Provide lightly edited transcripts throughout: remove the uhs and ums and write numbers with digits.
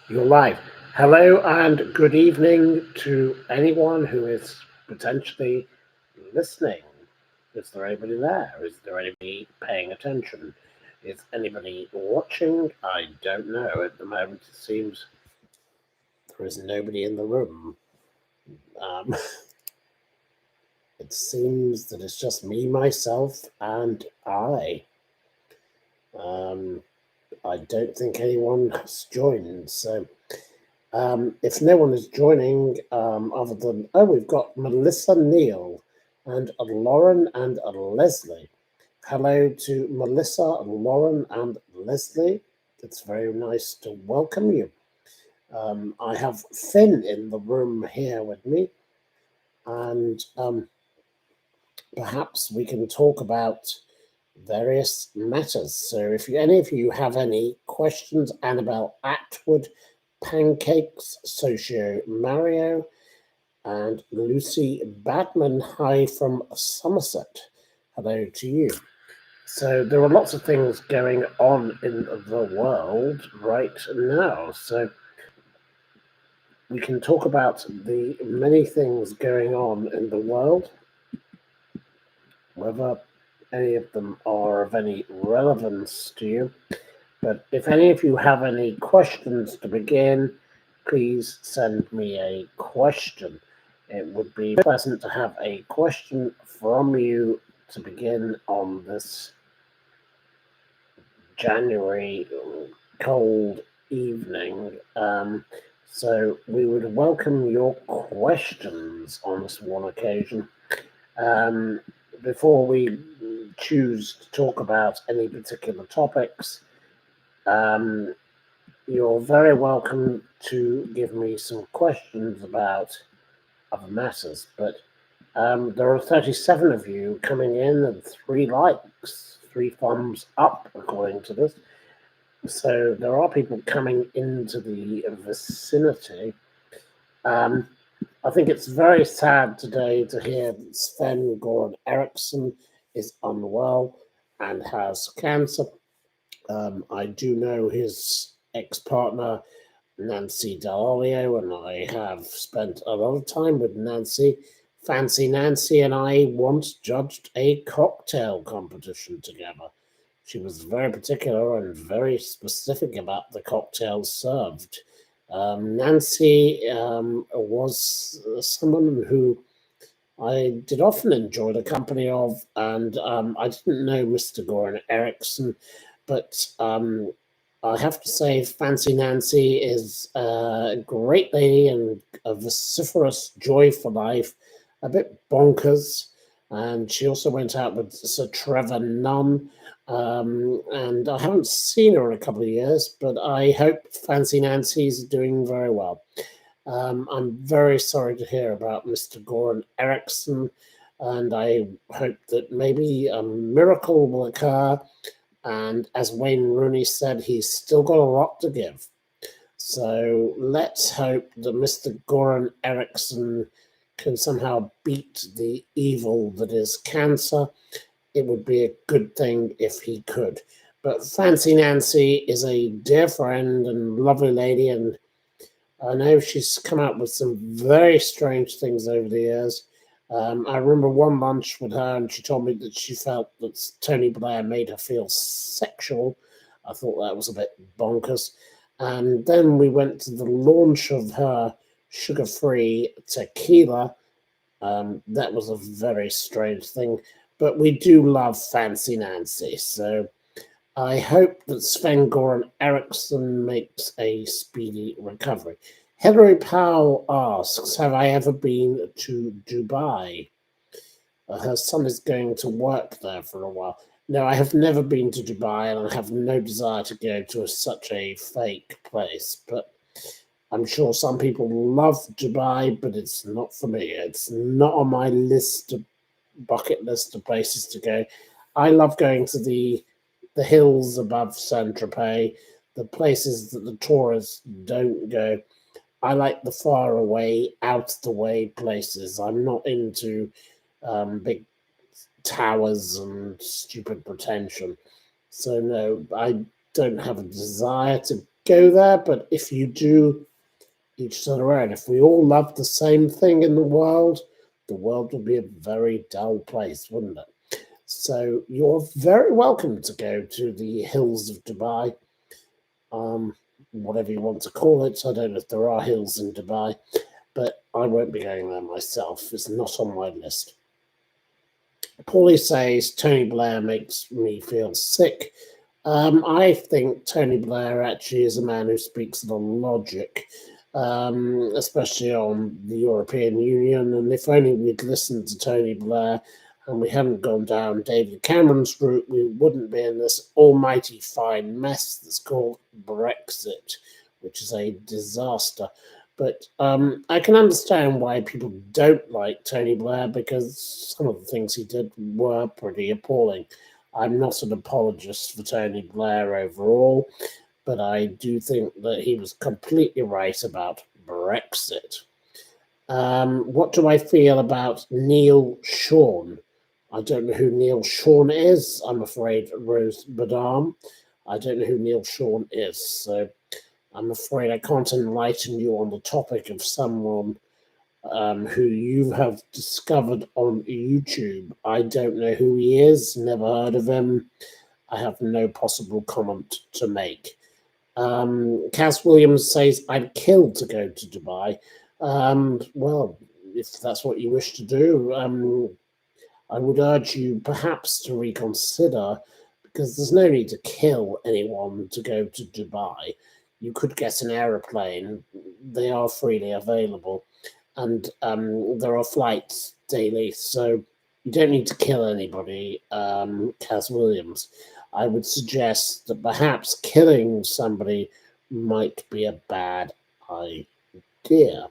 You're live. Hello and good evening to anyone who is potentially listening. Is there anybody there? Is there anybody paying attention? Is anybody watching? I don't know. At the moment, it seems there is nobody in the room. Um, it seems that it's just me, myself, and I. Um, I don't think anyone has joined. So if no one is joining, other than, we've got Melissa Neal and Lauren and Leslie. Hello to Melissa, Lauren, and Leslie. It's very nice to welcome you. I have Finn in the room here with me, and perhaps we can talk about various matters. So if any of you have any questions, Annabelle Atwood, Pancakes, Socio Mario, and Lucy Badman, hi from Somerset. Hello to you. So there are lots of things going on in the world right now. So we can talk about the many things going on in the world, whether any of them are of any relevance to you. But if any of you have any questions to begin, please send me a question. It would be pleasant to have a question from you to begin on this January cold evening. So we would welcome your questions on this one occasion. Before we choose to talk about any particular topics, you're very welcome to give me some questions about other matters, but there are 37 of you coming in and 3 likes, 3 thumbs up, according to this. So there are people coming into the vicinity. I think it's very sad today to hear that Sven-Goran Eriksson is unwell and has cancer. I do know his ex-partner, Nancy Dalio, and I have spent a lot of time with Nancy. Fancy Nancy and I once judged a cocktail competition together. She was very particular and very specific about the cocktails served. Nancy was someone who I did often enjoy the company of, and I didn't know Mr. Goran Eriksson, but I have to say, Fancy Nancy is a great lady and a vociferous joy for life, a bit bonkers. And she also went out with Sir Trevor Nunn. And I haven't seen her in a couple of years, but I hope Fancy Nancy's doing very well. I'm very sorry to hear about Mr. Goran Eriksson, and I hope that maybe a miracle will occur. And as Wayne Rooney said, he's still got a lot to give. So let's hope that Mr. Goran Eriksson can somehow beat the evil that is cancer. It would be a good thing if he could. But Fancy Nancy is a dear friend and lovely lady, and I know she's come out with some very strange things over the years. I remember one lunch with her, and she told me that she felt that Tony Blair made her feel sexual. I thought that was a bit bonkers. And then we went to the launch of her sugar-free tequila. That was a very strange thing. But we do love Fancy Nancy, so I hope that Sven-Goran Eriksson makes a speedy recovery. Hilary Powell asks, have I ever been to Dubai? Her son is going to work there for a while. No, I have never been to Dubai, and I have no desire to go to such a fake place. But I'm sure some people love Dubai, but it's not for me. It's not on my bucket list of places to go. I love going to the hills above Saint-Tropez, the places that the tourists don't go. I like the far away, out the way places. I'm not into big towers and stupid pretension. So no, I don't have a desire to go there, but if you do, each to their own. If we all loved the same thing in the world would be a very dull place, wouldn't it? So you're very welcome to go to the hills of Dubai, whatever you want to call it. I don't know if there are hills in Dubai, but I won't be going there myself. It's not on my list. Paulie says Tony Blair makes me feel sick. I think Tony Blair actually is a man who speaks the logic, especially on the European Union. And if only we'd listened to Tony Blair and we hadn't gone down David Cameron's route, we wouldn't be in this almighty fine mess that's called Brexit, which is a disaster. But I can understand why people don't like Tony Blair, because some of the things he did were pretty appalling. I'm not an apologist for Tony Blair overall, but I do think that he was completely right about Brexit. What do I feel about Neil Sean? I don't know who Neil Sean is. I'm afraid, Rose Badam. I don't know who Neil Sean is, so I'm afraid I can't enlighten you on the topic of someone who you have discovered on YouTube. I don't know who he is, never heard of him. I have no possible comment to make. Cass Williams says, I'd kill to go to Dubai. Well, if that's what you wish to do, I would urge you perhaps to reconsider, because there's no need to kill anyone to go to Dubai. You could get an aeroplane. They are freely available. And there are flights daily, so you don't need to kill anybody, Cass Williams. I would suggest that perhaps killing somebody might be a bad idea.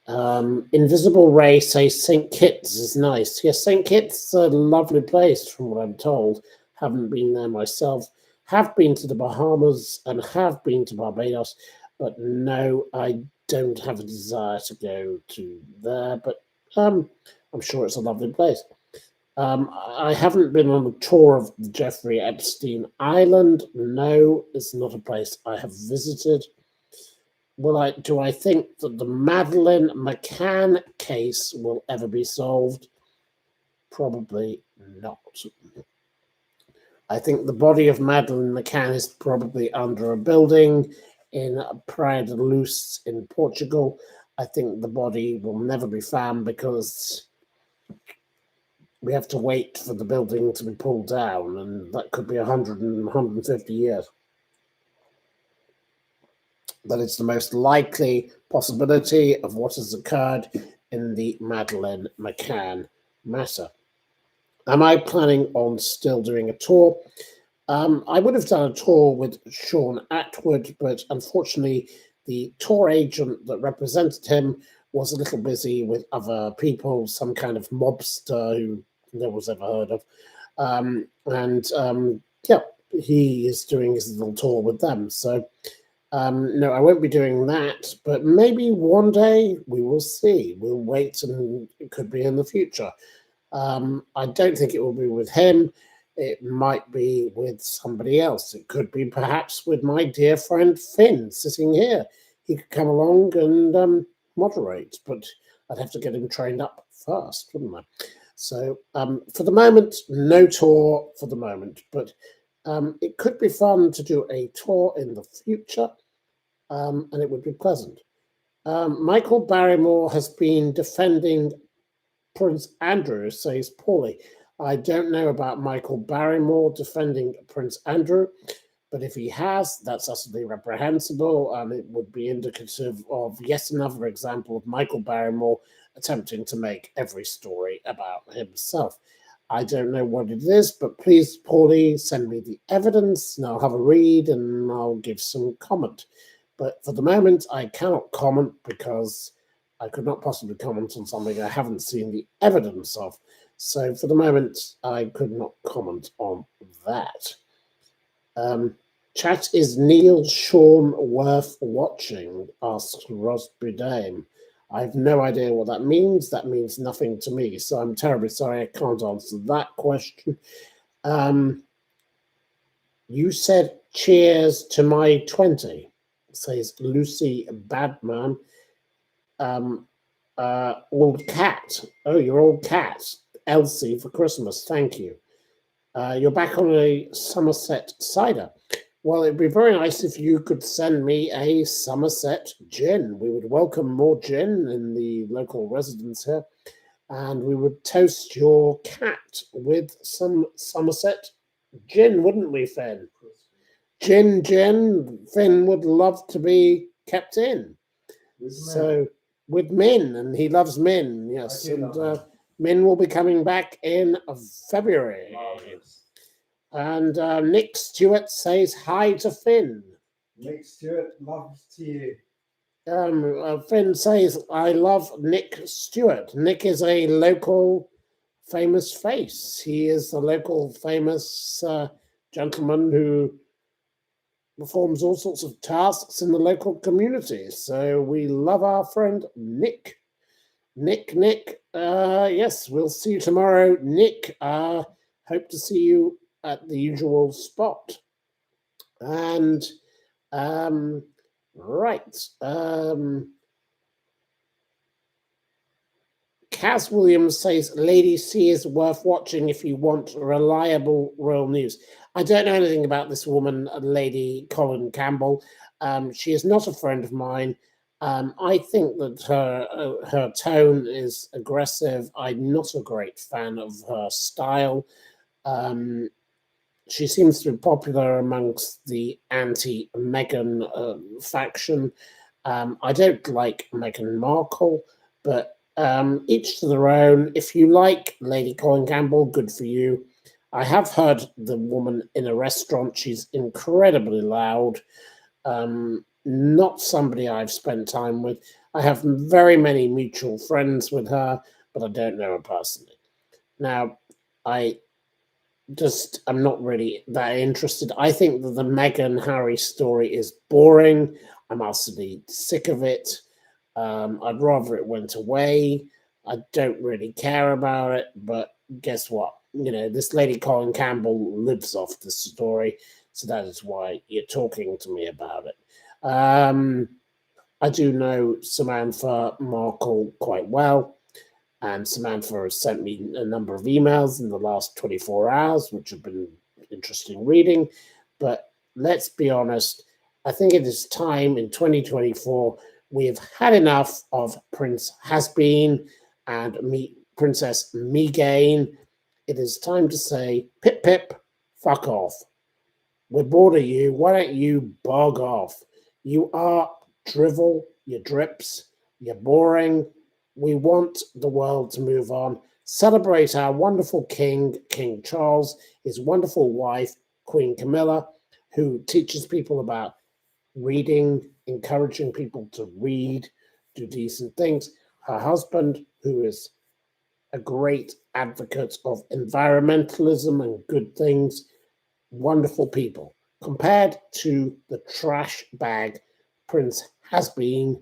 Invisible Ray says St. Kitts is nice. Yes, St. Kitts is a lovely place from what I'm told. Haven't been there myself. Have been to the Bahamas and have been to Barbados, but no, I don't have a desire to go to there, but I'm sure it's a lovely place. I haven't been on a tour of the Jeffrey Epstein Island. No, it's not a place I have visited. Do I think that the Madeline McCann case will ever be solved? Probably not. I think the body of Madeline McCann is probably under a building in Praia de Luz in Portugal. I think the body will never be found because we have to wait for the building to be pulled down, and that could be 100 and 150 years. That is the most likely possibility of what has occurred in the Madeline McCann matter. Am I planning on still doing a tour? I would have done a tour with Sean Atwood, but unfortunately the tour agent that represented him was a little busy with other people, some kind of mobster who no one's ever heard of. He is doing his little tour with them. So no, I won't be doing that, but maybe one day we will see. We'll wait, and it could be in the future. I don't think it will be with him. It might be with somebody else. It could be perhaps with my dear friend Finn sitting here. He could come along and moderate, but I'd have to get him trained up first, wouldn't I? So for the moment, no tour for the moment, but it could be fun to do a tour in the future, and it would be pleasant. Michael Barrymore has been defending Prince Andrew, says Paulie. I don't know about Michael Barrymore defending Prince Andrew, but if he has, that's utterly reprehensible, and it would be indicative of yet another example of Michael Barrymore attempting to make every story about himself. I don't know what it is, but please, Paulie, send me the evidence, and I'll have a read, and I'll give some comment. But for the moment, I cannot comment because I could not possibly comment on something I haven't seen the evidence of. So for the moment, I could not comment on that. Chat, is Neil Sean worth watching? Asks Rosby Dame. I have no idea what that means. That means nothing to me. So I'm terribly sorry I can't answer that question. You said Cheers to my 20, says Lucy Badman. Old cat. Oh, your old cat. Elsie for Christmas. Thank you. You're back on a Somerset cider. Well, it'd be very nice if you could send me a Somerset gin. We would welcome more gin in the local residence here. And we would toast your cat with some Somerset gin, wouldn't we, Finn? Gin. Finn would love to be kept in. So with Min, and he loves Min, yes. And Min will be coming back in February. Marvelous. And Nick Stewart says hi to Finn. Nick Stewart, loves to you. Finn says, I love Nick Stewart. Nick is a local famous face. He is a local famous gentleman who performs all sorts of tasks in the local community. So we love our friend Nick. Nick, yes, we'll see you tomorrow. Nick, hope to see you at the usual spot. And right. Kaz Williams says Lady C is worth watching if you want reliable royal news. I don't know anything about this woman, Lady Colin Campbell. She is not a friend of mine. I think that her tone is aggressive. I'm not a great fan of her style. She seems to be popular amongst the anti-Meghan faction. I don't like Meghan Markle, but each to their own. If you like Lady Colin Campbell, good for you. I have heard the woman in a restaurant. She's incredibly loud. Not somebody I've spent time with. I have very many mutual friends with her, but I don't know her personally. Now, I'm not really that interested. I think that the Meghan Harry story is boring. I'm absolutely sick of it. I'd rather it went away. I don't really care about it, but guess what? This Lady Colin Campbell lives off the story, so that is why you're talking to me about it. I do know Samantha Markle quite well, and Samantha has sent me a number of emails in the last 24 hours, which have been interesting reading. But let's be honest, I think it is time in 2024. We have had enough of Prince Has-Been and Princess Meghan. It is time to say, pip, pip, fuck off. We're bored of you. Why don't you bog off? You are drivel, you're drips, you're boring. We want the world to move on. Celebrate our wonderful King Charles, his wonderful wife, Queen Camilla, who teaches people about reading, encouraging people to read, do decent things. Her husband, who is a great advocate of environmentalism and good things. Wonderful people. Compared to the trash bag Prince Has-Been,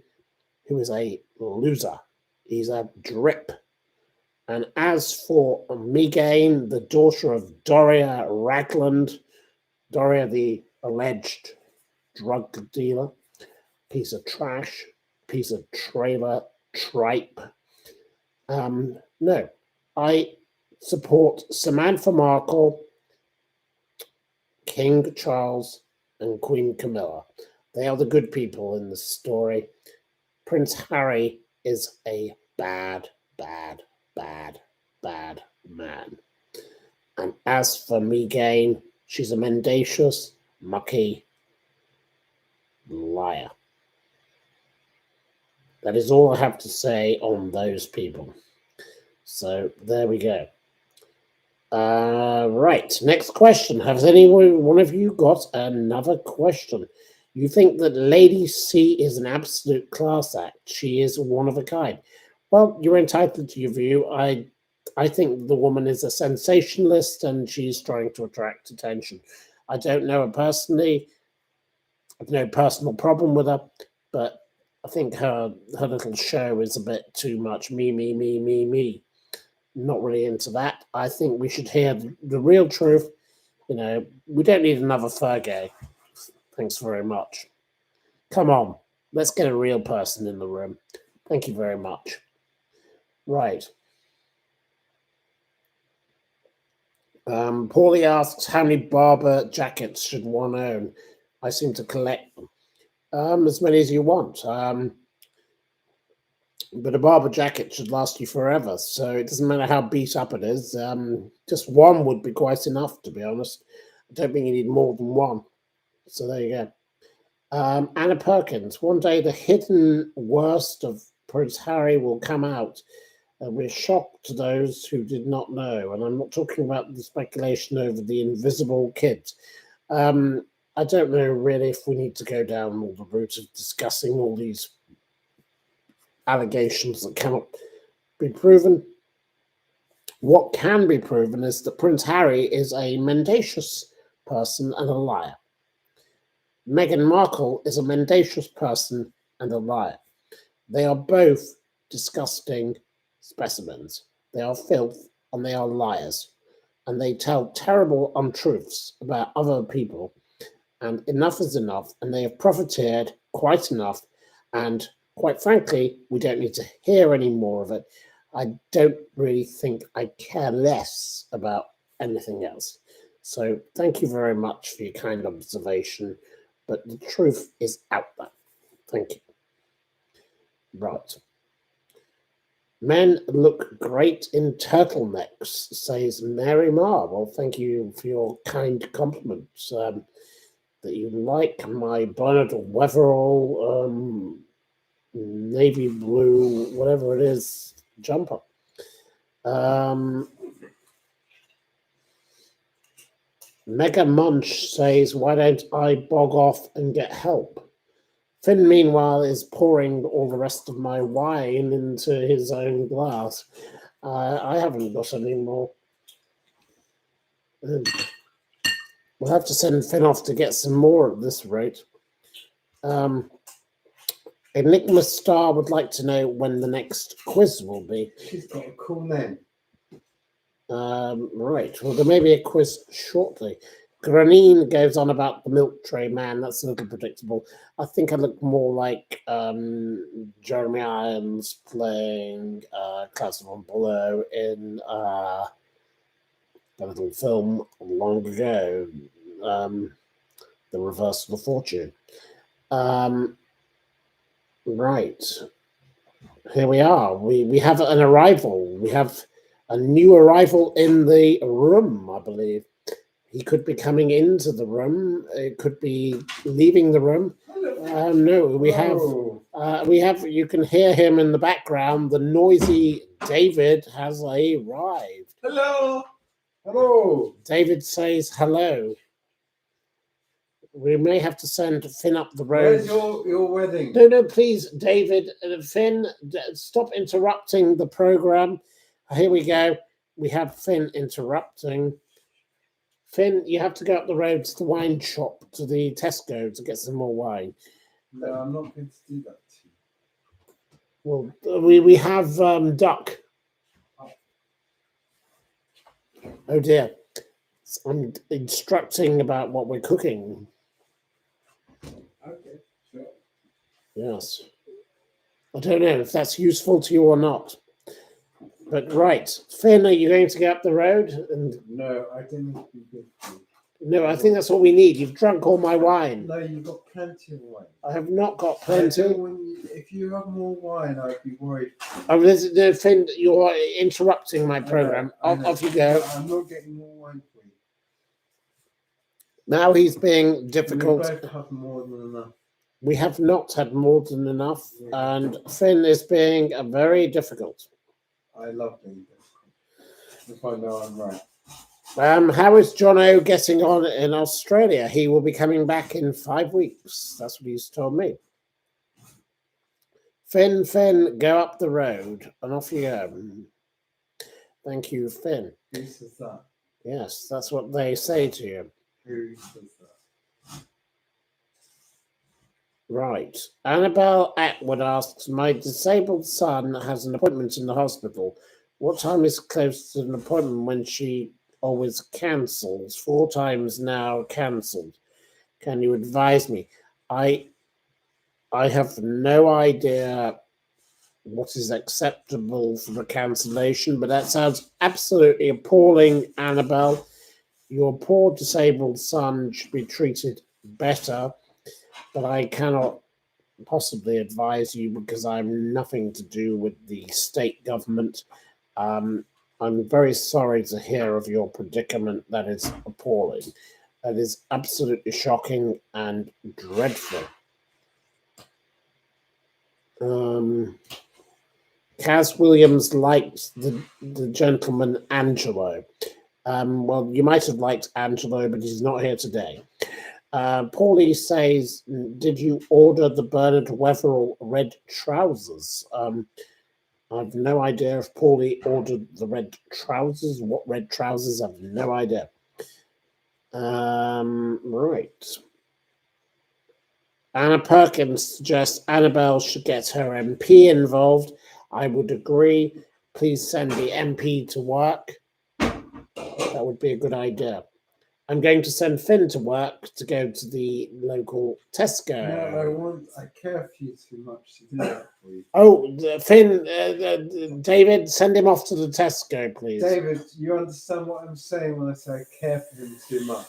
who is a loser. He's a drip. And as for Meghan, the daughter of Doria Ragland, Doria the alleged drug dealer, piece of trash, piece of trailer tripe. No, I support Samantha Markle, King Charles, and Queen Camilla. They are the good people in this story. Prince Harry is a bad man. And as for Meghan, she's a mendacious, mucky liar. That is all I have to say on those people. So there we go. Right, next question. Has one of you got another question? You think that Lady C is an absolute class act? She is one of a kind. Well, you're entitled to your view. I think the woman is a sensationalist and she's trying to attract attention. I don't know her personally. I've no personal problem with her, but I think her little show is a bit too much me. Not really into that. I think we should hear the real truth. We don't need another Fergie. Thanks very much. Come on, let's get a real person in the room. Thank you very much. Right. Paulie asks, how many Barber jackets should one own? I seem to collect them. As many as you want. But a Barber jacket should last you forever, so it doesn't matter how beat up it is. Just one would be quite enough, to be honest. I don't think you need more than one. So there you go. Anna Perkins, one day the hidden worst of Prince Harry will come out. We're shocked to those who did not know. And I'm not talking about the speculation over the invisible kids. I don't know really if we need to go down all the route of discussing all these allegations that cannot be proven. What can be proven is that Prince Harry is a mendacious person and a liar. Meghan Markle is a mendacious person and a liar. They are both disgusting specimens. They are filth and they are liars. And they tell terrible untruths about other people. And enough is enough. And they have profiteered quite enough. And quite frankly, we don't need to hear any more of it. I don't really think I care less about anything else. So thank you very much for your kind observation. But the truth is out there. Thank you. Right. Men look great in turtlenecks, says Mary Marr. Well, thank you for your kind compliments. That you like my bonnet or Weatherall, navy blue, whatever it is, jumper. Mega Munch says, why don't I bog off and get help? Finn, meanwhile, is pouring all the rest of my wine into his own glass. I haven't got any more. We'll have to send Finn off to get some more at this rate. Enigma Star would like to know when the next quiz will be. She's got a cool name. Right. Well, there may be a quiz shortly. Granine goes on about the milk tray man. That's a little predictable. I think I look more like Jeremy Irons playing Klaus von Bülow in a little film long ago, The Reversal of Fortune. Right. Here we are. We have an arrival. We have a new arrival in the room, I believe. He could be coming into the room. It could be leaving the room. No, we have. You can hear him in the background. The noisy David has arrived. Hello. Hello. David says hello. We may have to send Finn up the road. Where's your wedding? No, please, David. Finn, stop interrupting the program. Here we go. We have Finn interrupting. Finn, you have to go up the road to the wine shop, to the Tesco, to get some more wine. No, I'm not going to do that to you. Well, we have duck. Oh dear. I'm instructing about what we're cooking. Okay, sure. Yes. I don't know if that's useful to you or not. But right. Finn, are you going to go up the road? And No, I didn't do good. no, I think that's what we need. You've drunk all my wine. No, you've got plenty of wine. I have not got plenty. If you have more wine, I'd be worried. Oh, Finn, you're interrupting my program. Off you go. I'm not getting more wine for you. Now he's being difficult. We both have more than enough. We have not had more than enough, and Finn is being very difficult. I love being difficult. If I know I'm right. How is Jono getting on in Australia? He will be coming back in 5 weeks. That's what he's told me. Finn, go up the road, and off you go. Thank you, Finn. Who says that? Yes, that's what they say to you. Who says that? Right. Annabelle Atwood asks, my disabled son has an appointment in the hospital. What time is close to an appointment when she always cancels? 4 times now cancelled. Can you advise me? I have no idea what is acceptable for the cancellation, but that sounds absolutely appalling, Annabelle. Your poor disabled son should be treated better, but I cannot possibly advise you because I'm nothing to do with the state government. I'm very sorry to hear of your predicament. That is appalling. That is absolutely shocking and dreadful. Kaz Williams liked the gentleman Angelo. Well, you might have liked Angelo, but he's not here today. Paulie says, did you order the Bernard Weatherall red trousers? I've no idea if Paulie ordered the red trousers. What red trousers? I've no idea. Right. Anna Perkins suggests Annabelle should get her MP involved. I would agree. Please send the MP to work. That would be a good idea. I'm going to send Finn to work to go to the local Tesco. No, I care for you too much to do that for you. Oh, Finn, David, send him off to the Tesco, please. David, you understand what I'm saying when I say I care for him too much?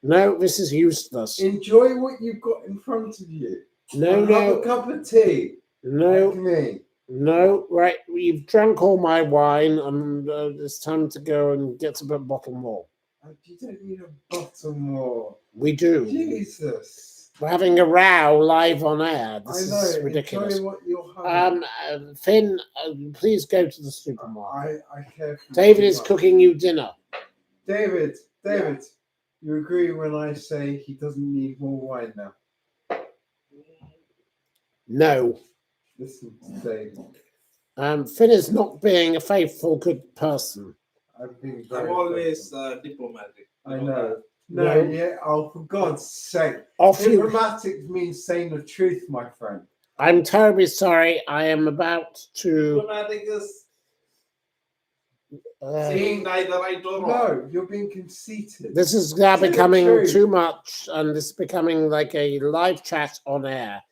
No, this is useless. Enjoy what you've got in front of you. No, Have a cup of tea. No. Like me. No, right. You've drunk all my wine, and it's time to go and get a bottle more. You don't need a bottle more. We do. Jesus. We're having a row live on air. This is ridiculous. Enjoy what you're having. Finn, please go to the supermarket. I care for you. David is cooking you dinner. David, you agree when I say he doesn't need more wine now? No. Listen to David. Finn is not being a faithful, good person. I'm always diplomatic. I know. No, yeah. Oh, for God's sake. Diplomatic means saying the truth, my friend. I'm terribly sorry. I am about to. Diplomatic is saying neither right or wrong. No, you're being conceited. This is now becoming too much, and this is becoming like a live chat on air.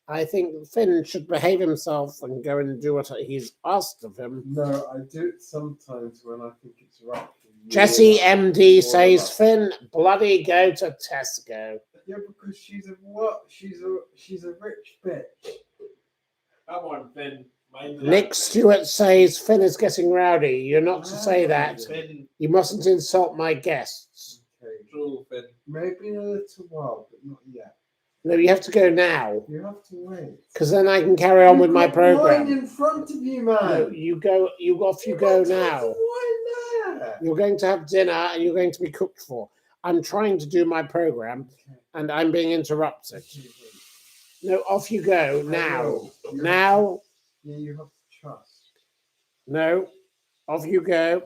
I think Finn should behave himself and go and do what he's asked of him. No, I do it sometimes when I think it's right. Jesse MD says, Finn, bloody go to Tesco. Yeah, because she's a rich bitch. Come on, Finn. Nick Stewart says, Finn is getting rowdy. You're not to say that. Finn. You mustn't insult my guests. Okay. True, Finn. Maybe in a little while, but not yet. No, you have to go now. You have to wait. Because then I can carry on with my program. Wine in front of you, man. No, you go now. You're going to have dinner and you're going to be cooked for. I'm trying to do my program and I'm being interrupted. No, off you go now. Now. Yeah, you have to trust. No, off you go.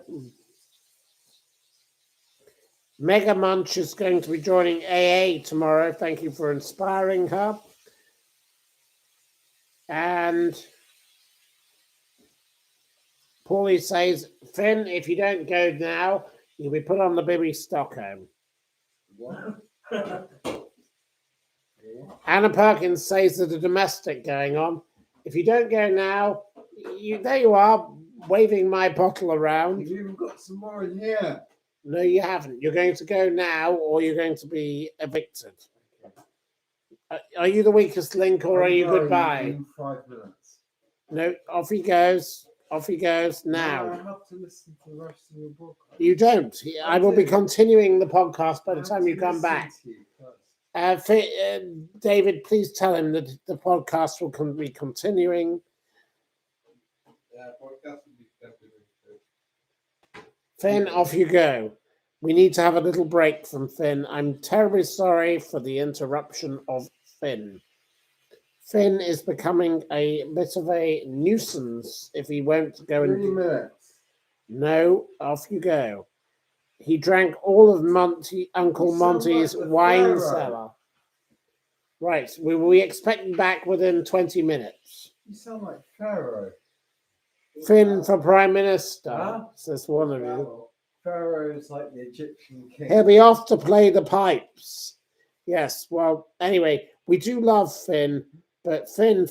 Mega Munch is going to be joining AA tomorrow. Thank you for inspiring her. And Paulie says, Finn, if you don't go now, you'll be put on the Bibby Stockholm. What? Anna Perkins says there's a domestic going on. If you don't go now, there you are, waving my bottle around. You've even got some more in here. No, you haven't. You're going to go now or you're going to be evicted. Are you the weakest link or are you goodbye? In 5 minutes. No, off he goes. Off he goes now. No, I have to listen to the rest of your book. You don't. I will be continuing the podcast by the time you come back. David, please tell him that the podcast will be continuing. Podcast will be continuing. Finn, off you go. We need to have a little break from Finn. I'm terribly sorry for the interruption of Finn. Finn is becoming a bit of a nuisance if he won't go and... 3 minutes. No, off you go. He drank all of Uncle Monty's wine cellar. Right, we will be expecting back within 20 minutes. You sound like Pharaoh. Finn for Prime Minister, says one of you. Pharaoh is like the Egyptian king. He'll be off to play the pipes. Yes, well, anyway, we do love Finn, but Finn,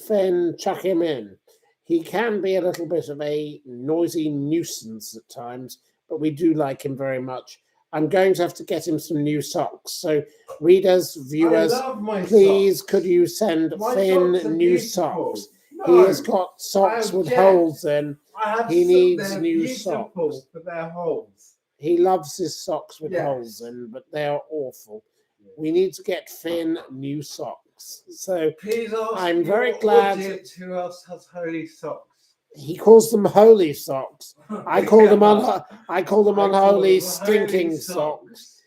chuck him in. He can be a little bit of a noisy nuisance at times, but we do like him very much. I'm going to have to get him some new socks. So, readers, viewers, I love my please socks. could you send My Finn socks are new beautiful. socks? No, He has got socks with object. holes in. I have He some- needs they're new beautiful socks. for their holes. He loves his socks with Yes. holes in, but they are awful. We need to get Finn new socks. So Please ask I'm very glad- audience who else has holy socks. he calls them holy socks. I call them I call them I call unholy, them stinking holy socks.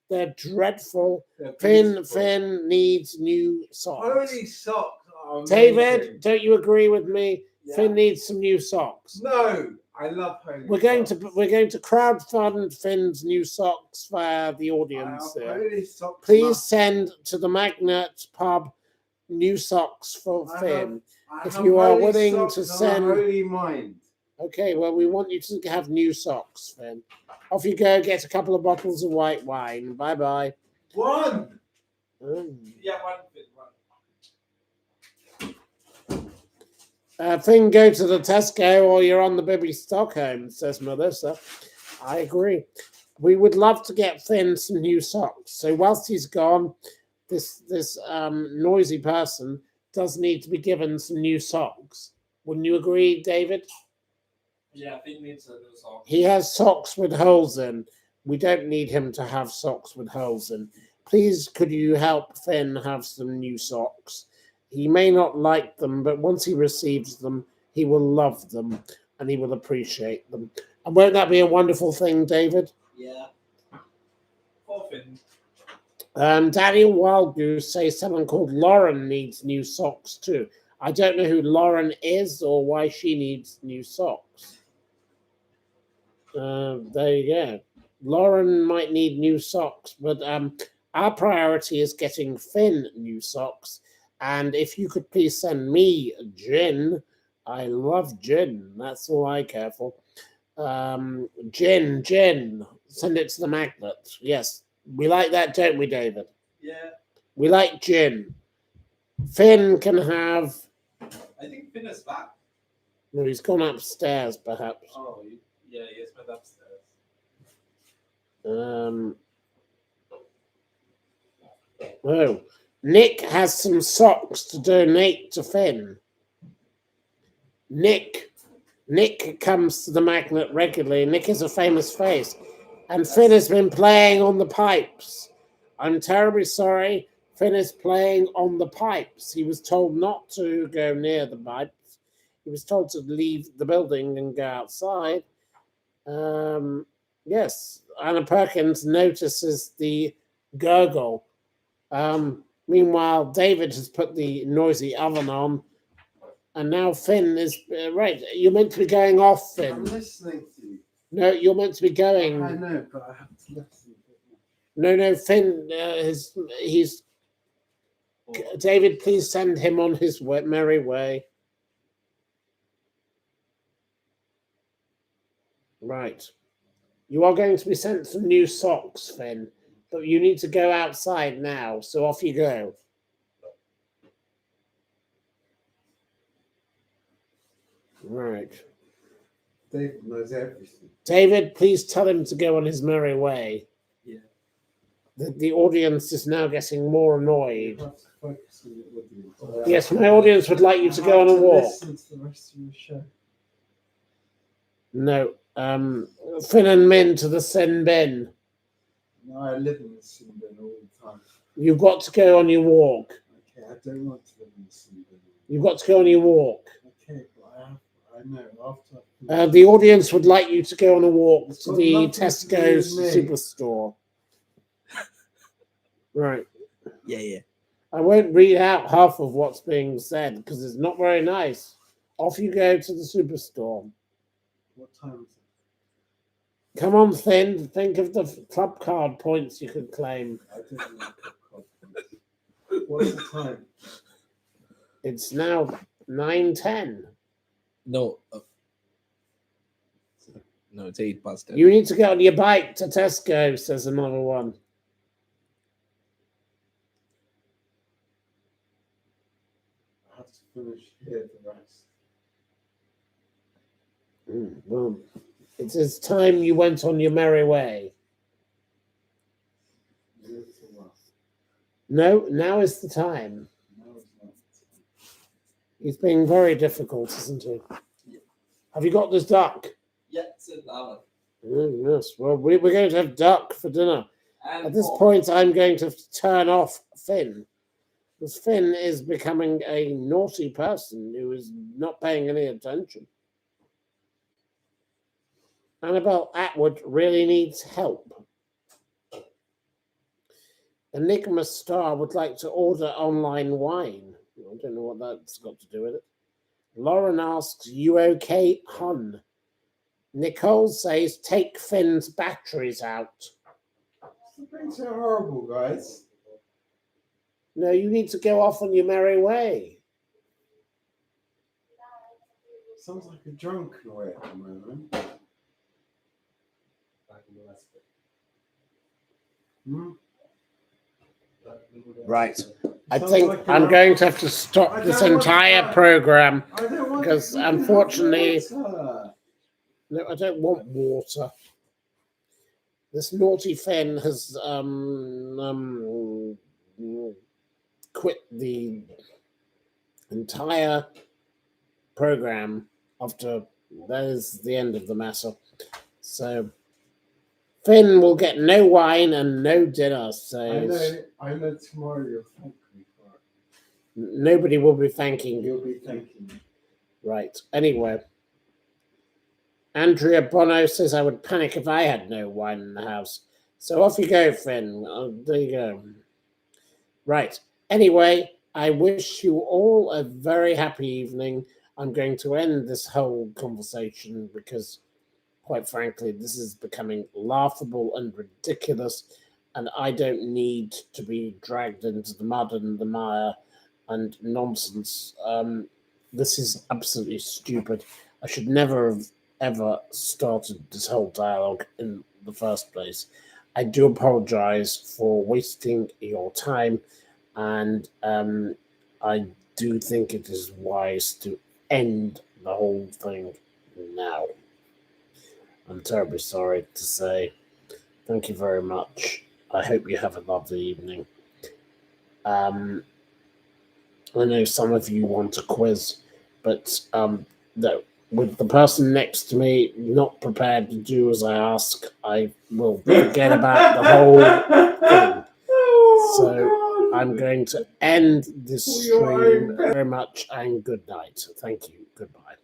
They're dreadful. They're Finn beautiful. needs new socks. Holy socks are amazing. David, don't you agree with me? Yeah. Finn needs some new socks. No, I love holy We're going socks. to crowdfund Finn's new socks via the audience. I have holy socks. Please send to the Magnet Pub new socks for Finn. If you are willing to send- holy mind. Okay, well, we want you to have new socks, Finn. Off you go, get a couple of bottles of white wine. Bye bye. One. Yeah, one Finn, one. Finn, go to the Tesco or you're on the Bibby Stockholm, says Melissa. I agree. We would love to get Finn some new socks. So whilst he's gone, this noisy person does need to be given some new socks. Wouldn't you agree, David? Yeah, Finn needs a new sock. He has socks with holes in. We don't need him to have socks with holes in. Please, could you help Finn have some new socks? He may not like them, but once he receives them, he will love them and he will appreciate them. And won't that be a wonderful thing, David? Yeah. Poor Finn. Daniel Wildgoose says someone called Lauren needs new socks too. I don't know who Lauren is or why she needs new socks. There you go. Lauren might need new socks, but our priority is getting Finn new socks. And if you could please send me gin, I love gin. That's all I care for. Gin. Send it to the Magnet. Yes, we like that, don't we, David? Yeah. We like gin. Finn can have. I think Finn is back. No, he's gone upstairs, perhaps. Oh, yeah, he has went upstairs. Oh, Nick has some socks to donate to Finn. Nick comes to the Magnet regularly. Nick is a famous face, and Finn has been playing on the pipes. I'm terribly sorry. Finn is playing on the pipes. He was told not to go near the pipes. He was told to leave the building and go outside. Yes, Anna Perkins notices the gurgle. Meanwhile, David has put the noisy oven on, and now Finn is right. You're meant to be going off, Finn. I'm listening to you. No, you're meant to be going. I know, but I have to listen. No, Finn. He's. David, please send him on his merry way. Right. You are going to be sent some new socks, Finn, but you need to go outside now, so off you go. Right. David knows everything. David, please tell him to go on his merry way. Yeah. The audience is now getting more annoyed. You have to focus on the audience. Yes, my audience would like you to go on a walk. Listen to the rest of your show. No. Finn and Min to the sin bin. No, I live in the sin bin all the time. You've got to go on your walk. Okay, I don't want to live in the sin bin. You've got to go on your walk. Okay, but I know after. The audience would like you to go on a walk It's to got the nothing to do Tesco's with me. superstore. Right. Yeah. I won't read out half of what's being said because it's not very nice. Off you go to the superstore. What time is it? Come on, Finn. Think of the club card points you could claim. I don't know. What's the time? It's now 9:10. No. No, it's 8 past 10. You need to get on your bike to Tesco, says another one. I have to finish here the rest. Well, it is time you went on your merry way. No, now is the time. No, it's not. He's being very difficult, isn't he? Yeah. Have you got this duck? Yeah, it's in the oven. Yes. Well, we're going to have duck for dinner. And At this pork. point, I'm going to turn off Finn. Because Finn is becoming a naughty person who is not paying any attention. Annabelle Atwood really needs help. Enigma Star would like to order online wine. I don't know what that's got to do with it. Lauren asks, you okay, hon? Nicole says, take Finn's batteries out. Stop being so horrible, guys. No, you need to go off on your merry way. Sounds like a drunken way at the moment. Hmm? Right. I Sounds think like I'm an- going to have to stop this don't want entire that. program. I don't want Because to drink unfortunately- water. No, I don't want water. This naughty Finn has quit the entire program after that is the end of the matter. So Finn will get no wine and no dinner. So I know tomorrow you'll thank me for it. nobody will be thanking you. You'll be thanking me. Right. Anyway, Andrea Bono says I would panic if I had no wine in the house. So off you go, Finn. There you go. Right. Anyway, I wish you all a very happy evening. I'm going to end this whole conversation because, quite frankly, this is becoming laughable and ridiculous, and I don't need to be dragged into the mud and the mire and nonsense. This is absolutely stupid. I should never have ever started this whole dialogue in the first place. I do apologize for wasting your time, and I do think it is wise to end the whole thing now. I'm terribly sorry to say. Thank you very much. I hope you have a lovely evening. I know some of you want a quiz, but no. With the person next to me not prepared to do as I ask, I will forget about the whole thing. So I'm going to end this stream very much, and good night. Thank you. Goodbye.